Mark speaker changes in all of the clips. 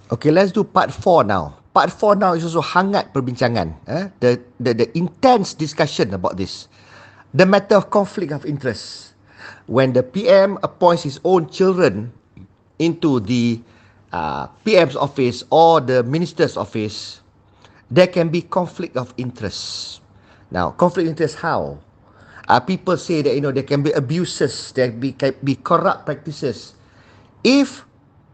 Speaker 1: Okay, let's do part 4 now. Part 4 now is also hangat perbincangan. The intense discussion about this. The matter of conflict of interest. When the PM appoints his own children into the PM's office or the minister's office, there can be conflict of interest. Now, conflict of interest how? People say that there can be abuses, there can be corrupt practices. If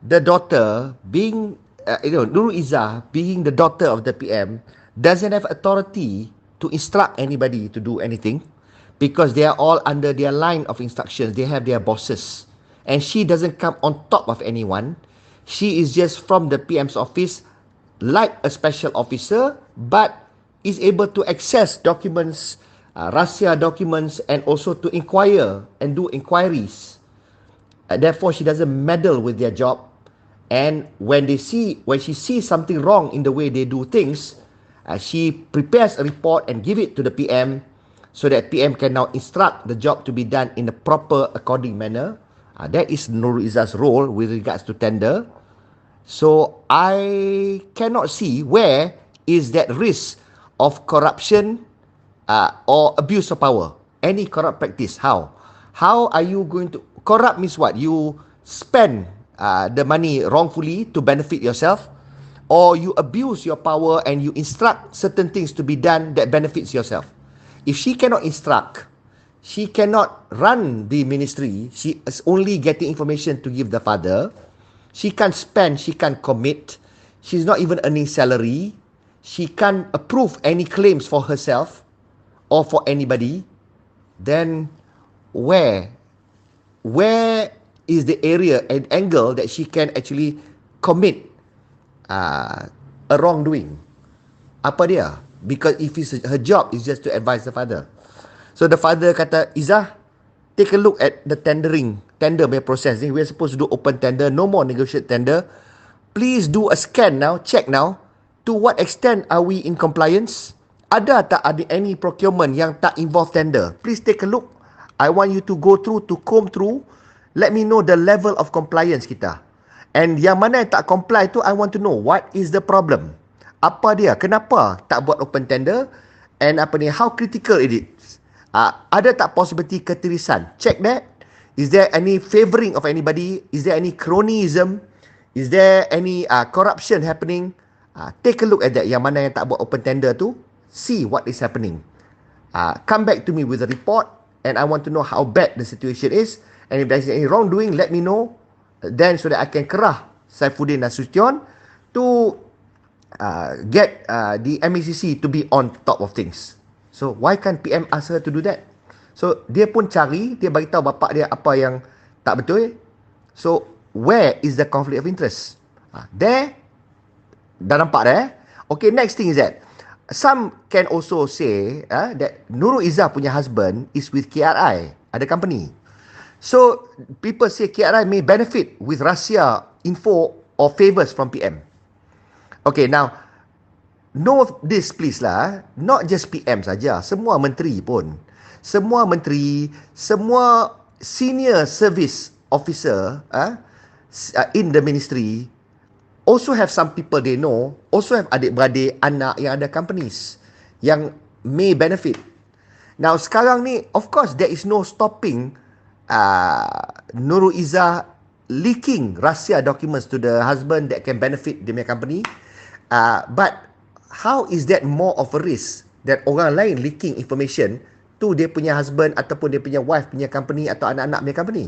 Speaker 1: the daughter being Nurul Izzah being the daughter of the PM doesn't have authority to instruct anybody to do anything, because they are all under their line of instructions, they have their bosses, and she doesn't come on top of anyone. She is just from the PM's office like a special officer, but is able to access documents, rahsia documents, and also to inquire and do inquiries. Therefore, she doesn't meddle with their job. And when she sees something wrong in the way they do things, she prepares a report and give it to the PM, so that PM can now instruct the job to be done in a proper, according manner. That is Nurul Izzah's role with regards to tender. So I cannot see where is that risk of corruption or abuse of power. Any corrupt practice, how? How are you going to... Corrupt means what? You spend the money wrongfully to benefit yourself, or you abuse your power and you instruct certain things to be done that benefits yourself. If she cannot instruct, she cannot run the ministry, she is only getting information to give the father, she can't spend, she can't commit, she's not even earning salary, she can't approve any claims for herself or for anybody, then where is the area and angle that she can actually commit a wrongdoing? Apa dia? Because if her job is just to advise the father. So the father kata, Izzah, take a look at the tender punya process. We're supposed to do open tender, no more negotiate tender. Please do a scan now, check now, to what extent are we in compliance? Ada tak ada any procurement yang tak involve tender? Please take a look. I want you to go through, to comb through. Let me know the level of compliance kita. And yang mana yang tak comply tu, I want to know what is the problem. Apa dia? Kenapa tak buat open tender? And how critical it is? Ada tak possibility ketirisan? Check that. Is there any favouring of anybody? Is there any cronyism? Is there any corruption happening? Take a look at that. Yang mana yang tak buat open tender tu, see what is happening. Come back to me with a report, and I want to know how bad the situation is. And if there is any wrongdoing, let me know. Then so that I can kerah Saifuddin Nasution to get the MECC to be on top of things. So why can't PM ask her to do that? So dia pun cari, dia bagi tahu bapak dia apa yang tak betul. So where is the conflict of interest? There, dah nampak dah. Okay, next thing is that some can also say that Nurul Izzah punya husband is with KRI, ada company. So people say KRI may benefit with rahsia info or favours from PM. Okay, now know this please lah, not just PM saja, semua menteri pun. Semua menteri, semua senior service officer in the ministry also have some people they know, also have adik-beradik, anak yang ada companies yang may benefit. Now sekarang ni, of course there is no stopping Nurul Izzah leaking rahsia documents to the husband that can benefit the company. But how is that more of a risk that orang lain leaking information to dia punya husband ataupun dia punya wife punya company atau anak-anak punya company?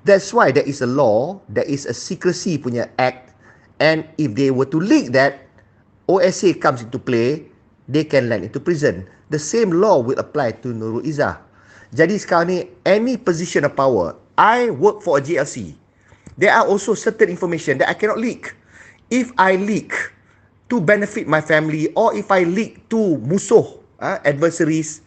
Speaker 1: That's why there is a law, there is a secrecy punya act, and if they were to leak that, OSA comes into play, they can land into prison. The same law will apply to Nurul Izzah. Jadi sekarang ni, any position of power, I work for a GLC, there are also certain information that I cannot leak. If I leak to benefit my family, or if I leak to musuh, adversaries,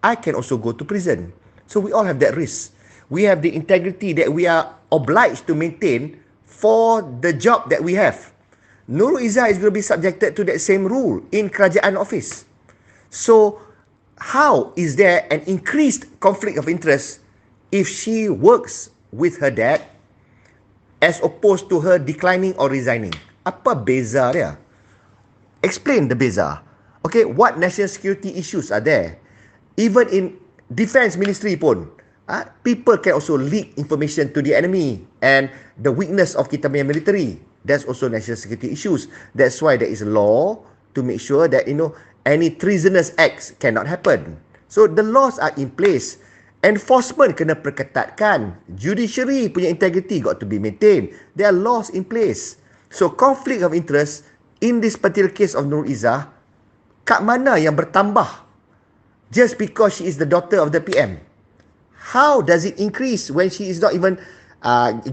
Speaker 1: I can also go to prison. So we all have that risk. We have the integrity that we are obliged to maintain for the job that we have. Nurul Izzah is going to be subjected to that same rule in kerajaan office. So how is there an increased conflict of interest if she works with her dad as opposed to her declining or resigning? Apa beza dia? Explain the beza. Okay, what national security issues are there? Even in defense ministry pun, people can also leak information to the enemy, and the weakness of kita punya military, that's also national security issues. That's why there is a law to make sure that any treasonous acts cannot happen. So the laws are in place. Enforcement kena perketatkan. Judiciary punya integrity got to be maintained. There are laws in place. So conflict of interest in this particular case of Nurul Izzah, kat mana yang bertambah just because she is the daughter of the PM? How does it increase when she is not even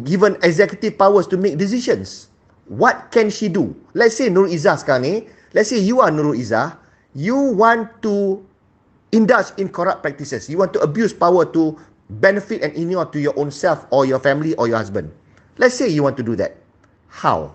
Speaker 1: given executive powers to make decisions? What can she do? Let's say Nurul Izzah sekarang ni, let's say you are Nurul Izzah, you want to indulge in corrupt practices. You want to abuse power to benefit and inure to your own self or your family or your husband. Let's say you want to do that. How?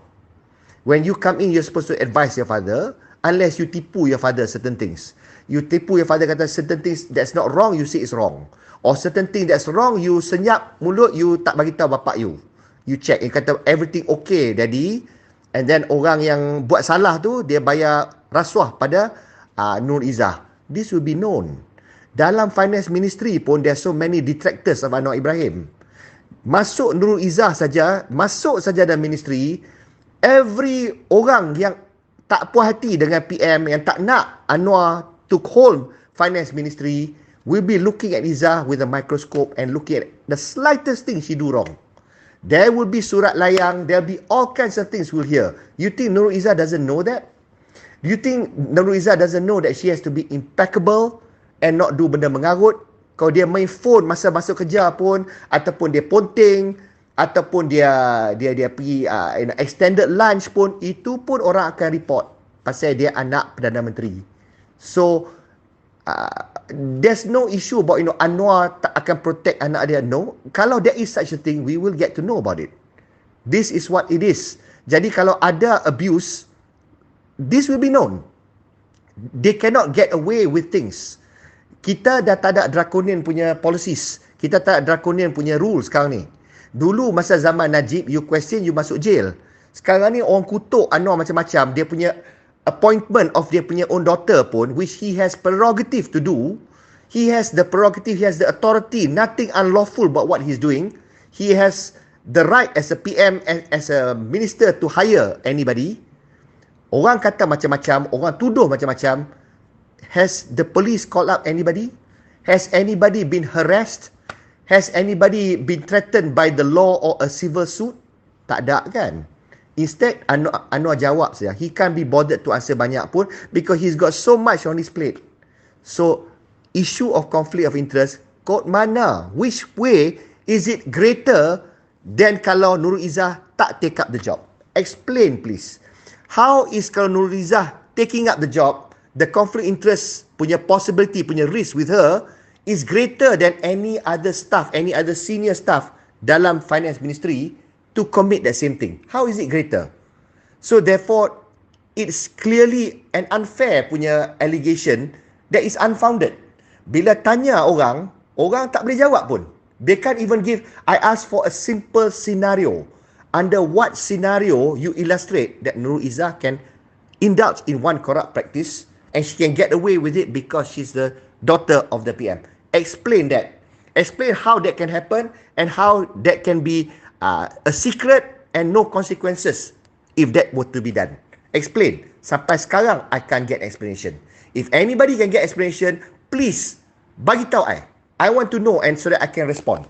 Speaker 1: When you come in, you're supposed to advise your father, unless you tipu your father certain things. You tipu your father, kata certain things that's not wrong, you say it's wrong. Or certain thing that's wrong, you senyap mulut, you tak bagi tahu bapak you. You check, you kata everything okay daddy. And then orang yang buat salah tu, dia bayar rasuah pada Nurul Izzah. This will be known. Dalam finance ministry pun, there are so many detractors of Anwar Ibrahim. Masuk Nurul Izzah saja, masuk saja dalam ministry, every orang yang tak puas hati dengan PM, yang tak nak Anwar to hold finance ministry, will be looking at Izzah with a microscope and looking at the slightest thing she do wrong. There will be surat layang, there will be all kinds of things we'll hear. You think Nurul Izzah doesn't know that? Do you think Nurul Izzah doesn't know that she has to be impeccable and not do benda mengarut? Kalau dia main phone masa masuk kerja pun, ataupun dia ponting, ataupun dia pergi extended lunch pun, itu pun orang akan report pasal dia anak Perdana Menteri. So there's no issue about Anwar tak akan protect anak dia. No, kalau there is such a thing, we will get to know about it. This is what it is. Jadi kalau ada abuse, this will be known. They cannot get away with things. Kita dah tak ada draconian punya policies. Kita tak ada draconian punya rules sekarang ni. Dulu masa zaman Najib, you question, you masuk jail. Sekarang ni orang kutuk Anwar macam-macam. Dia punya appointment of dia punya own daughter pun, which he has prerogative to do. He has the prerogative, he has the authority. Nothing unlawful about what he's doing. He has the right as a PM, as a minister to hire anybody. Orang kata macam-macam, orang tuduh macam-macam. Has the police called up anybody? Has anybody been harassed? Has anybody been threatened by the law or a civil suit? Tak ada kan? Instead, Anwar jawab saja. He can't be bothered to answer banyak pun because he's got so much on his plate. So, issue of conflict of interest, kot mana? Which way is it greater than kalau Nurul Izzah tak take up the job? Explain please. How is kalau Nurul Izzah taking up the job, the conflict interest punya possibility, punya risk with her is greater than any other staff, any other senior staff dalam finance ministry to commit that same thing? How is it greater? So therefore, it's clearly an unfair punya allegation that is unfounded. Bila tanya orang, orang tak boleh jawab pun. They can't even give. I ask for a simple scenario. Under what scenario you illustrate that Nurul Izzah can indulge in one corrupt practice and she can get away with it because she's the daughter of the PM? Explain that. Explain how that can happen and how that can be a secret and no consequences if that were to be done. Explain. Sampai sekarang, I can't get explanation. If anybody can get explanation, please bagi tahu I. I want to know and so that I can respond.